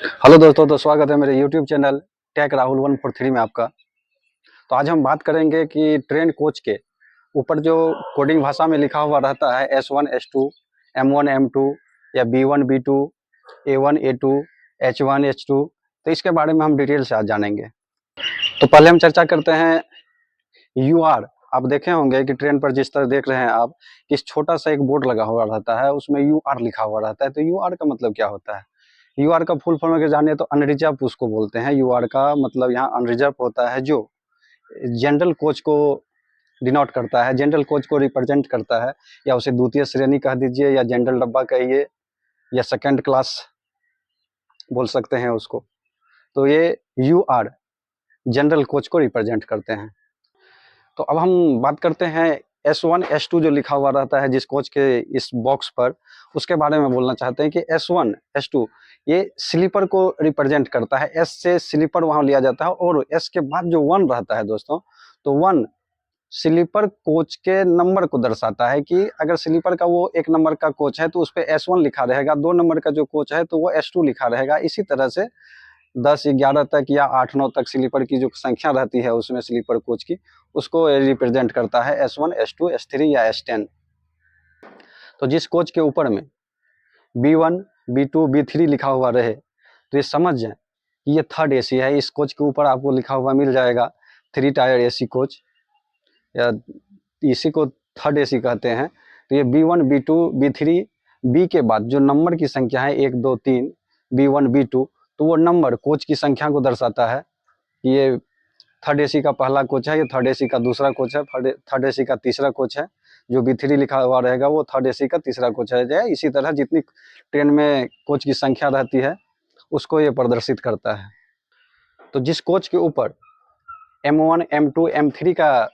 Hello दोस्तों, तो स्वागत है मेरे यूट्यूब चैनल टेक राहुल 143 में आपका। तो आज हम बात करेंगे कि ट्रेन कोच के ऊपर जो कोडिंग भाषा में लिखा हुआ रहता है S1 S2 M1 M2 या B1 B2 A1 A2 H1 H2, तो इसके बारे में हम डिटेल से आज जानेंगे। तो पहले हम चर्चा करते हैं UR। आप देखे होंगे कि ट्रेन पर जिस तरह देख रहे हैं आप, इस छोटा सा एक बोर्ड लगा हुआ रहता है, उसमें UR लिखा हुआ रहता है। तो UR का मतलब क्या होता है? यूआर का फुल फॉर्म अगर जाने तो अनरिजर्व उसको बोलते हैं। यूआर का मतलब यहाँ अनरिजर्व होता है, जो जनरल कोच को डिनोट करता है, जनरल कोच को रिप्रेजेंट करता है, या उसे द्वितीय श्रेणी कह दीजिए, या जनरल डब्बा कहिए, या सेकंड क्लास बोल सकते हैं उसको। तो ये यूआर जनरल कोच को रिप्रेजेंट करते हैं। तो अब हम बात करते हैं S1 S2 जो लिखा हुआ रहता है जिस कोच के इस बॉक्स पर, उसके बारे में बोलना चाहते हैं कि S1 S2 ये स्लीपर को रिप्रेजेंट करता है। S से स्लीपर वहां लिया जाता है, और S के बाद जो 1 रहता है दोस्तों, तो 1 स्लीपर कोच के नंबर को दर्शाता है कि अगर स्लीपर का वो 1 नंबर का कोच है तो उस पर S1 लिखा रहेगा, 2 नंबर का जो कोच है तो वो S2 लिखा रहेगा। इसी तरह से 10 11 तक या 8 9 तक स्लीपर की जो संख्या रहती है उसमें स्लीपर कोच की, उसको रिप्रेजेंट करता है S1 S2 S3 या S10। तो जिस कोच के ऊपर में B1 B2 B3 लिखा हुआ रहे तो ये समझ जाए कि ये थर्ड एसी है। इस कोच के ऊपर आपको लिखा हुआ मिल जाएगा 3 टायर एसी कोच, या इसी को थर्ड एसी कहते हैं। तो ये B1 B2 B3, बी के बाद जो नंबर की संख्या है 1 2 3 B1 B2, तो वो नंबर कोच की संख्या को दर्शाता है कि ये थर्ड एसी का पहला कोच है, ये थर्ड एसी का दूसरा कोच है, थर्ड एसी का तीसरा कोच है। जो B3 लिखा हुआ रहेगा वो थर्ड एसी का तीसरा कोच है। इसी तरह जितनी ट्रेन में कोच की संख्या रहती है उसको ये प्रदर्शित करता है। तो जिस कोच के ऊपर M1 M2 M3 का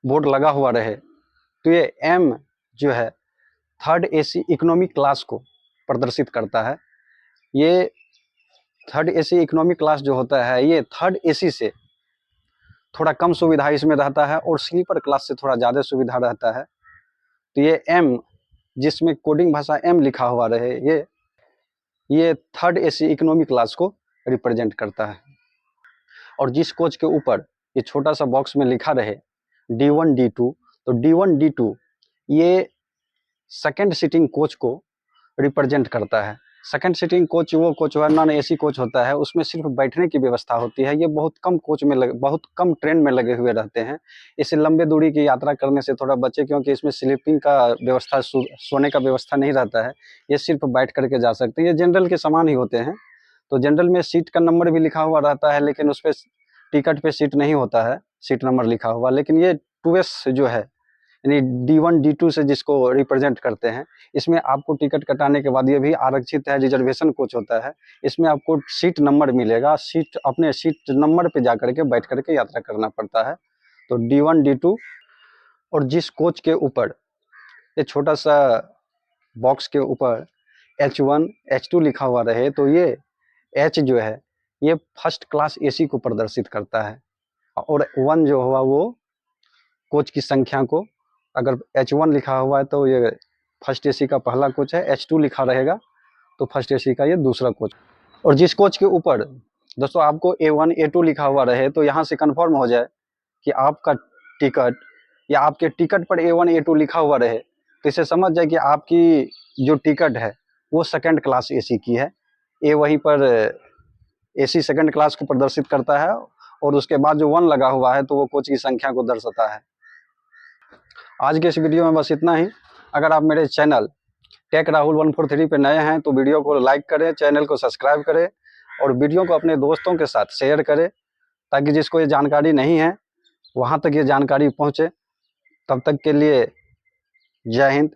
बोर्ड लगा हुआ रहे तो ये M जो है थर्ड एसी इकोनॉमिक क्लास को प्रदर्शित करता है। ये थर्ड एसी इकोनॉमिक क्लास जो होता है ये थर्ड एसी से थोड़ा कम सुविधा इसमें रहता है, और स्लीपर क्लास से थोड़ा ज़्यादा सुविधा रहता है। तो ये M जिसमें कोडिंग भाषा M लिखा हुआ रहे, ये थर्ड एसी इकोनॉमिक क्लास को रिप्रेजेंट करता है। और जिस कोच के ऊपर ये छोटा सा बॉक्स में लिखा रहे D1 D2, तो D1 D2 ये सेकंड सीटिंग कोच को रिप्रेजेंट करता है। सेकंड सीटिंग कोच वो कोच नॉन एसी कोच होता है, उसमें सिर्फ बैठने की व्यवस्था होती है। ये बहुत कम कोच में बहुत कम ट्रेन में लगे हुए रहते हैं। इसे लंबे दूरी की यात्रा करने से थोड़ा बचे, क्योंकि इसमें स्लीपिंग का व्यवस्था, सोने का व्यवस्था नहीं रहता है। ये सिर्फ बैठ करके जा सकते हैं। ये जनरल के समान ही होते हैं। तो जनरल में सीट का नंबर भी लिखा हुआ रहता है, लेकिन उस पर टिकट पे सीट नहीं होता है, सीट नंबर लिखा हुआ। लेकिन ये 2S जो है, यानी D1 D2 से जिसको रिप्रेजेंट करते हैं, इसमें आपको टिकट कटाने के बाद ये भी आरक्षित है, रिजर्वेशन कोच होता है। इसमें आपको सीट नंबर मिलेगा, अपने सीट नंबर पे जाकर के बैठ करके यात्रा करना पड़ता है। तो D1 D2। और जिस कोच के ऊपर ये छोटा सा बॉक्स के ऊपर H1 H2 लिखा हुआ रहे, तो ये H जो है ये फर्स्ट क्लास एसी को प्रदर्शित करता है, और 1 जो हुआ वो कोच की संख्या को, अगर H1 लिखा हुआ है तो ये फर्स्ट एसी का पहला कोच है, H2 लिखा रहेगा तो फर्स्ट एसी का ये दूसरा कोच। और जिस कोच के ऊपर दोस्तों आपको A1 A2 लिखा हुआ रहे, तो यहाँ से कंफर्म हो जाए कि आपका टिकट, या आपके टिकट पर A1 A2 लिखा हुआ रहे, तो इसे समझ जाए कि आपकी जो टिकट है वो सेकंड क्लास एसी की है। ए वहीं पर एसी सेकंड क्लास को प्रदर्शित करता है, और उसके बाद जो 1 लगा हुआ है तो वो कोच की संख्या को दर्शाता है। आज के इस वीडियो में बस इतना ही। अगर आप मेरे चैनल टेक राहुल 143 पे नए हैं तो वीडियो को लाइक करें, चैनल को सब्सक्राइब करें, और वीडियो को अपने दोस्तों के साथ शेयर करें, ताकि जिसको ये जानकारी नहीं है वहाँ तक ये जानकारी पहुँचे। तब तक के लिए जय हिंद,